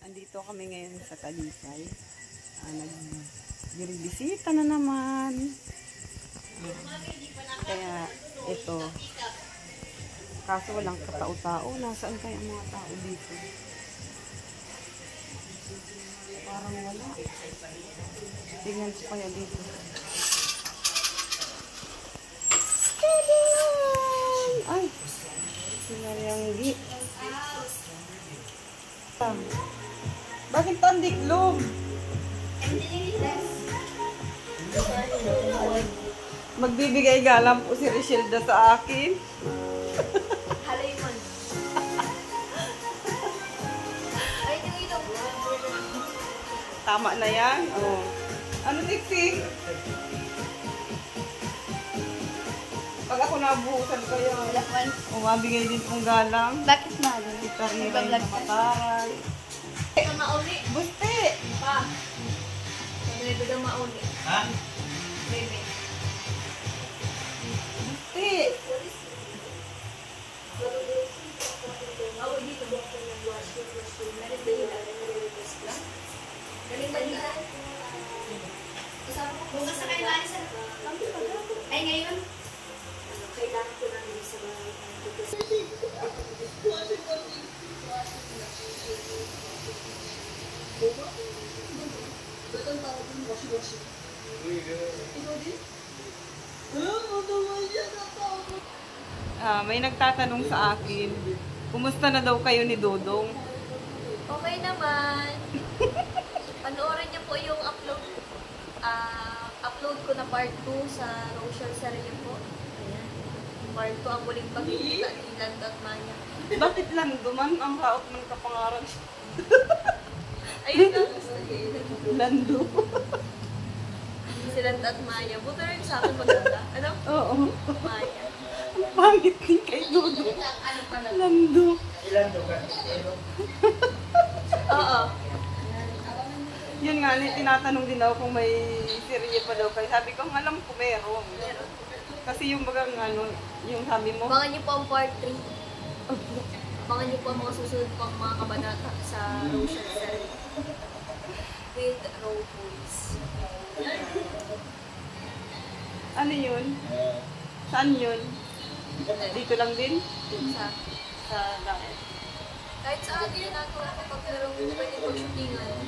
Andito kami ngayon sa Talisay. Nagbibisita na naman. Kaya ito. Kaso walang katao-tao. Nasaan kaya mga tao dito? Parang wala. Tingnan ko kaya dito. Ay! Sinayanggi. Bakit tandiklog? Magbibigay galang po si Richelda sa akin. Halaymon. Ay, yung ilong. Tama na yan. Oh. Ano, Tixie? Pag ako nabuhusan kayo, mabigay din pong galang. Bakit na? Kita rin yung mataray. Ito mauli. Buste! Pa. Ito daw mauli. Ha? Bebe. Buste! Ako dito. Galing ba dito? Bukas na kayo alis sa ay ngayon? Kailangan ko lang din sa bahay. May nagtatanong sa akin, kumusta na daw kayo ni Dodong? Okay naman. Panoorin niyo po yung upload ko na part 2 sa Rochelle Sarili po. Ayan. Part 2 ang muling pagkikita ni Lando at Maya. Bakit Lando man ang raot ng kapangaran? Ayun na. Lando. Si Lando at Maya. Buto rin sa akin maganda. Ano? Oo. Maya. Ang pangit din kay Dodong. Lando. Ilan to ka? Oo. Yun nga, tinatanong din ako kung may serye pa daw kayo. Sabi ko, alam ko meron. Kasi yung bagang ano, yung sabi mo. Abangan niyo po ang part 3. Abangan niyo po ang mga susunod pang mga kabanata sa Rochelle Sarili. With Row Boys. Ano yun? Saan yun? Dito lang din? Sa dahil. Kahit sa atin ginagawa ko pag merong pwede ko shootingan.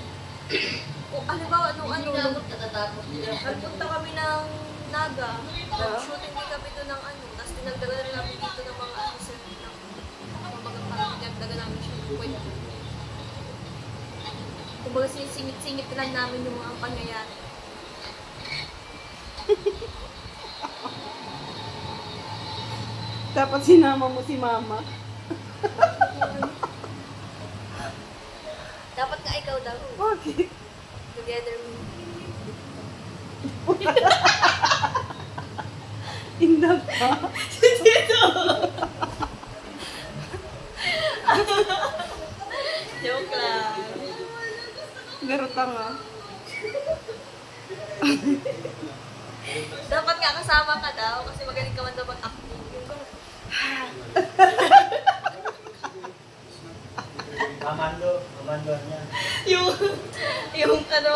O ano ba, nagpunta kami ng Naga. Nag-shooting din kami doon ng ano. Tapos tinagdagan rin namin dito ng mga ano sa kumbaga parang tinagdagan namin siya ng kwento. Kumbaga singit-singit lang namin yung mga pangyayari. Dapat sinama mo si Mama. Dapat nga ikaw daw. Bakit? Together with me. Indag pa. Joke lang. Laro ka nga. Dapat nga kasama ka daw kasi magaling ka man daw mag-acting. Amando niya. yung ano,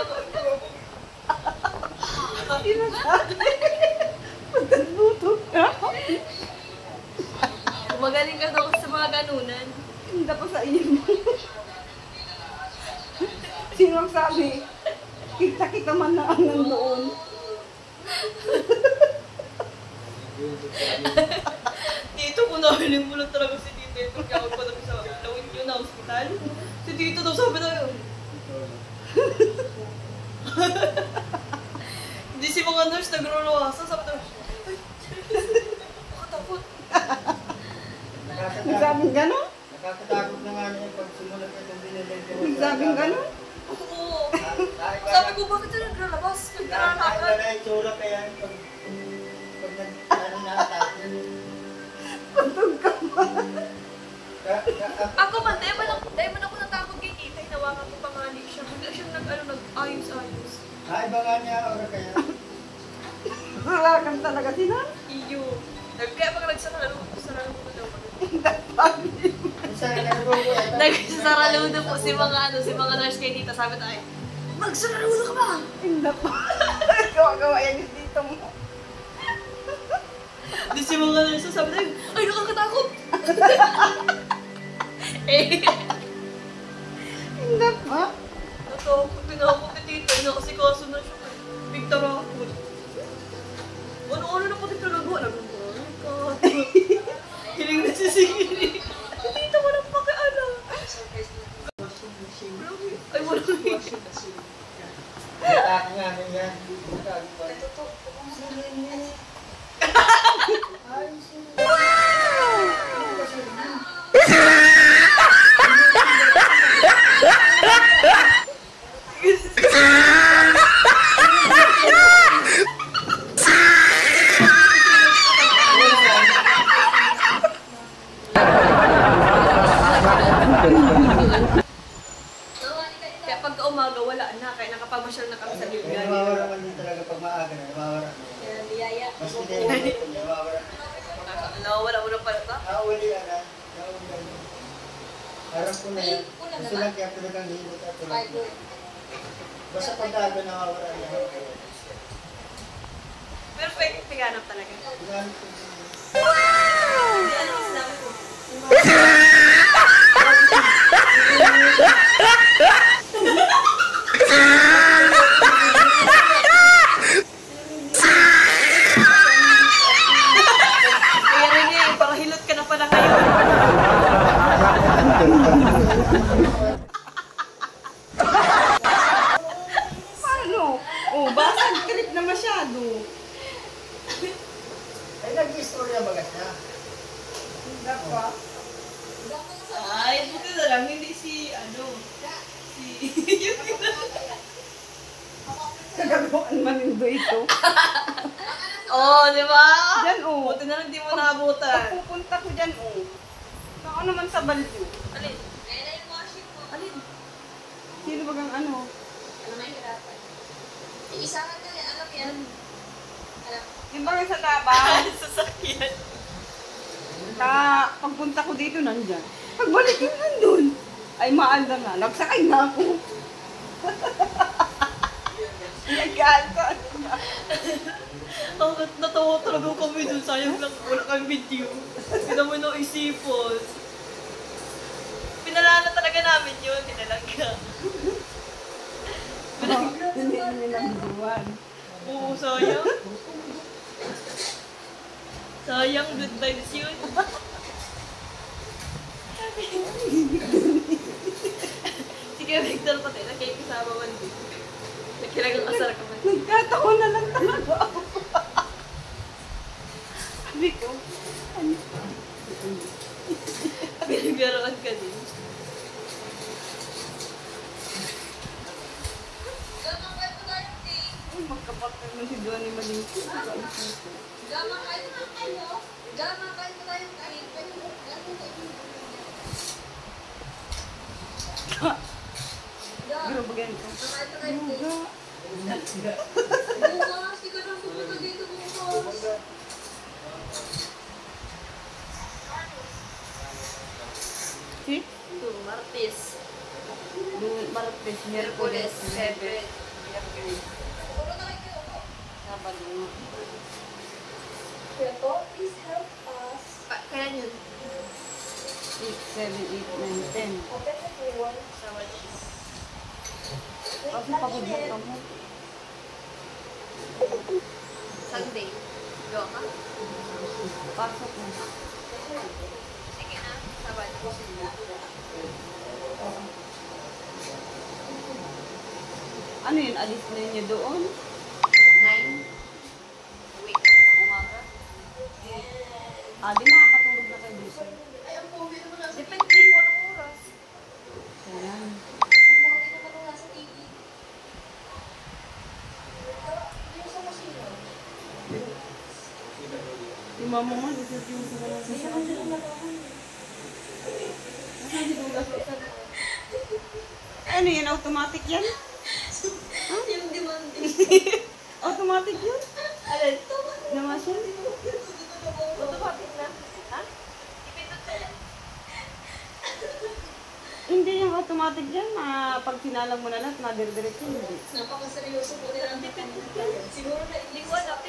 Magkaluto ka. magaling ka daw sa mga ganunan. Hindi pa sa iyo. Sino ang sabi? Kita-kita man na ang nandoon. Dito ko nahiling mo lang talaga si Tito. Ito kaya pa namin sa lawin yun na hospital. Si Tito daw sabi na yun. Hindi si mga nurse nagruluwasan. Sabi daw, ay, makatakot. Nagsabing gano'n? Nakakatakot na nga niya pag simulat itong binilay ko. Nagsabing gano'n? Oo. Sabi ko, bakit na naglalabas? Nakakala Naglalakad. na itsura kaya pag nag-ano na atak. Pagtog ka ba? Ako man, dahil man ako natakot kay Tita. Hinawakan ko pangali siya. Hanggang siya nag-ayos-ayos. Iba nga niya ora kaya. Halakan talaga sila. Iyo. Kaya pag nagsaralo ko daw. Hindi pa. Isa na nagrugo. Nagsaralo Nagsasaraludo po si mga nurse kay tita. Sabi tayo, magsaraludo ka ba? Hindi po. Gawa-gawa yan yung dito mo. Di si mga nurse, sabi tayo, ay, nakakatakot! Hindi po. Natakot, pinakot ni tita. Nakasikaso na siya. Victor ako. Ano na po tita nagawa? Nagawa. Hiling na sisigili. Tita, walang pakialam. Ay, walang Natake nga na yan. Kaya pagka umaga, wala na. Kaya nakapamasyal na kami sa Kaya Lugay. nawawala man din talaga pag maaga na, nawawala. Kaya biyaya. Mas hindi nawawala. Nawawala mo na pala ito? Nauli na. Harap ko na yan. Gusto lang kaya talagang hilot at tulad. Basta pag-aga nawawala na. Pero pwede piganap talaga. Ginamit ko din. Hindi, ano yung sinabi ko? Kaya rin eh, pakahilot ka na pala ngayon. Paano? Oh, basag trip na masyado. Ay, nag-istorya bagas na. Hindi po. Ay, buti na lang, hindi si Nagagawan manindo ito. Oh, di ba? Diyan, oh. Buti na lang di mo naabutan. Pag pupunta ko dyan, oh. Ako naman sa balyo. Alin? Kaya na yung washing mo. Alin? Sino bagang ano? Ano na hirapan? Iisangan ka yan. Alam yan. Alam. Yung bagang sa tabang. Sasakyan. Pagpunta ko dito, nandyan. Pagbalik ko nandun. Ay, maanda na. Nagsakay na ako. Nag-aalsa niya. Ang natawa talaga kami dun. Sayang lang wala kang video. Hindi naman naisipon. Pinalala talaga namin yun. Pinalaga. Hindi nilang buwan. Oo, sayang. Sayang, good vibes yun. Sige, Victor, pati na kayo kasama man din. Nagkilagang asar ka man. Nagkatawa na lang talaga ako. Sabi ko, ano? Binagaroon ka din. Ay, magkapatid na si Johnny Malingki. Gama kayo na kayo. Gama kayo na tayo kayo. Pero bagay ko. Buga. Bukas, di ka nang pupunta dito bukas. Si? Ito, Martes. Martes, Merkules, Miyerkules, 7. Miyerkules, Sabado. Please help us. Kaya yun? 6, 7, 8, 9, 10. Open the door. Sa walis. Kasi pagod na mo. Sunday. Go ka? Pasok mo. Sige na. Sa walis. Ano yun? Alis na niyo doon? 9. Wait. Umaga? Di makakatulog na kayo dito. Depende po ng oras. Ayan. Si mama mo, dito yung sa mga ano yan? Automatic yan? Yung demanding. Automatic yun? Alin? Naman siya? Automatic na. Ha? Ipindot na yan. Hindi automatic yan. Pag sinalang mo na lahat, madire-direct yun. Hindi. Napakaseryoso po nila ang siguro na hindi ko alam.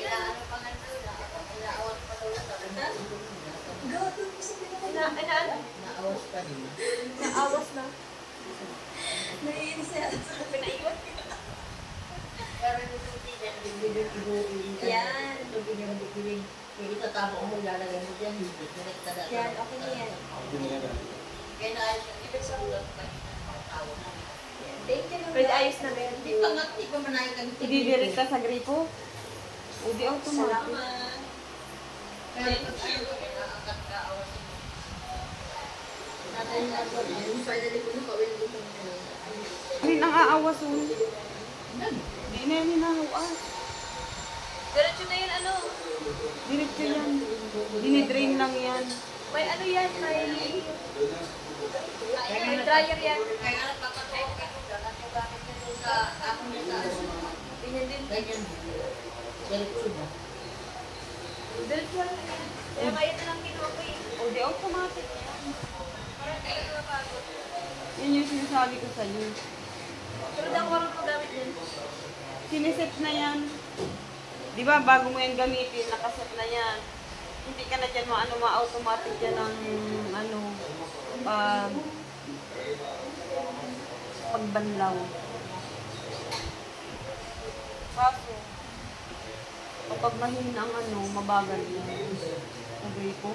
Naawas pa rin. Naawas na. Naiinis siya. Pinaiwan. Yan. Itatapok mo, lalagay mo dyan, hindi. Yan, okay na yan. Kaya ibig sabihin, Thank you. Pwede ayos na rin. Di pa manay ka dito. Ididirect ka sa gripo. O di automatic. Salamat. Kaya pag ayaw ka, nakangkat ka, awasin mo. Natay na ako, finally ko nakawin dito. Rin ang aawas o. Di na yan hinahawas. Diretso na yun, ano? Diretso yan. Dinidrain lang yan. May ano yan, may dryer yan. Kaya nga nagpapatawa ka, dapat yung gamit na doon sa aking nataas. Ganyan din. Ganyan. Diretso ba? Diretso lang yan. Kaya kaya na lang kinuha ko yun. O di automatic. Parang kaya na napagod. Yan yung sinasabi ko sa'yo. Pero daw ko rin po gamit din. Siniset na yan. Di ba, bago mo yan gamitin, nakaset na yan. Hindi ka na dyan ma-automatic yan ng pagbanlaw. Kaso, kapag mahina ang mabagal yan. Sabi ko.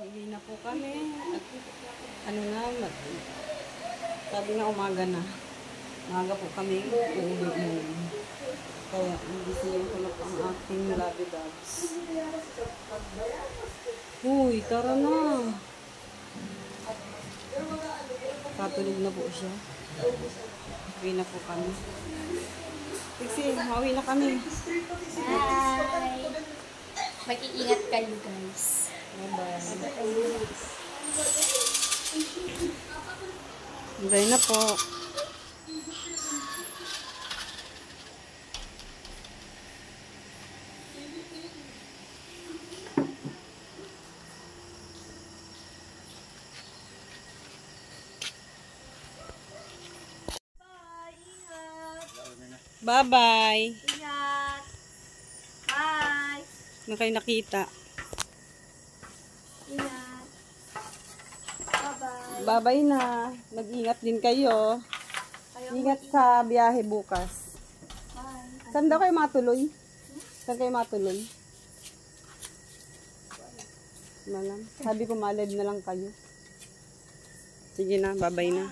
Hindi na po kami. At sabi na umaga na. Umaga po kami uuwi ngayon. Kaya nagising ko na po ang aking labi dogs. Uy, tara na. Katulog na po siya. Uwi na po kami. Pixie, mauwi na kami. Bye! Mag-iingat kayo, guys. Bye-bye. Bye na po. Bye! Ingat! Bye-bye. Ingat! Bye! Na kayo nakita. Ingat! Bye-bye! Bye-bye na. Mag-ingat din kayo. Ingat sa biyahe bukas. Bye! Saan daw kayo matuloy? Saan kayo matuloy? Malam. Sabi ko malad na lang kayo. Sige na, bye-bye na.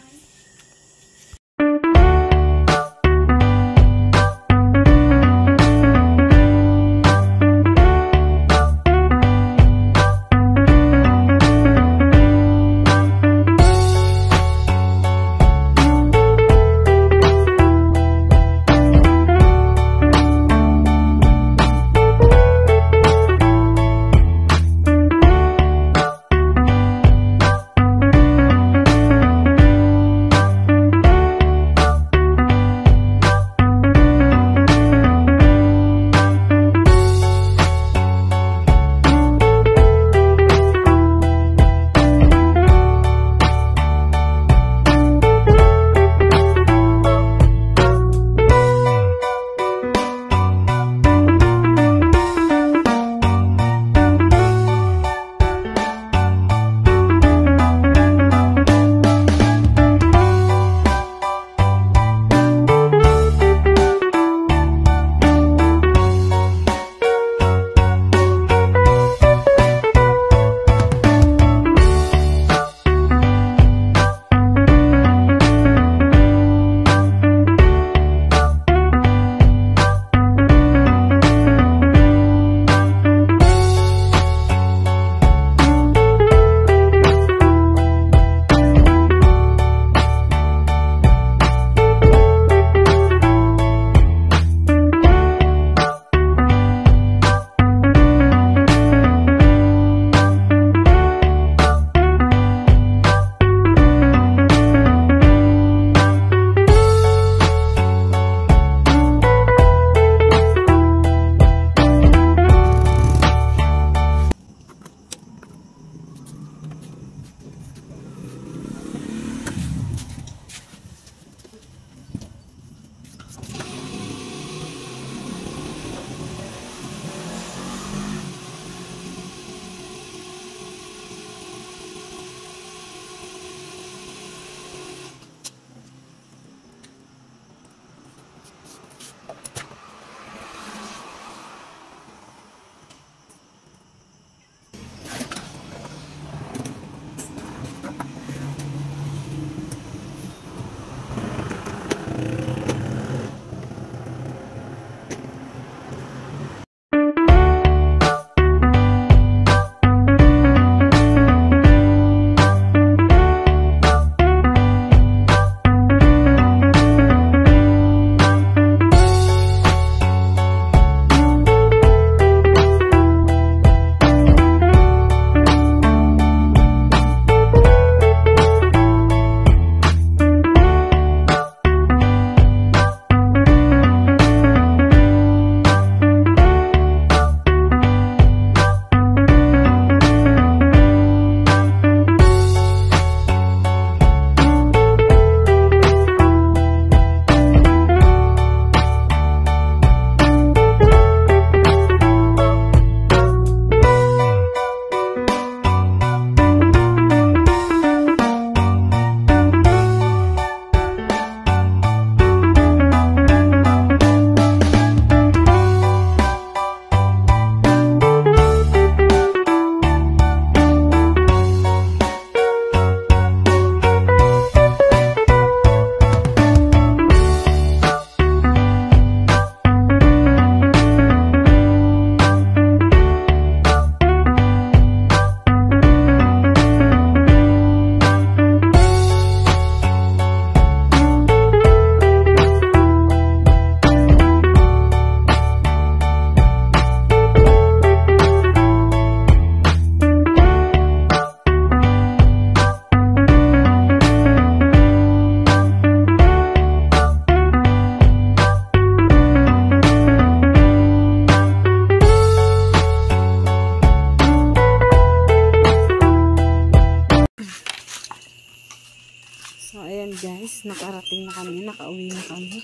So, ayan guys, nakarating na kami, nakauwi na kami.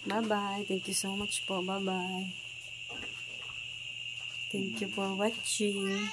Bye-bye. Thank you so much po. Bye-bye. Thank you for watching.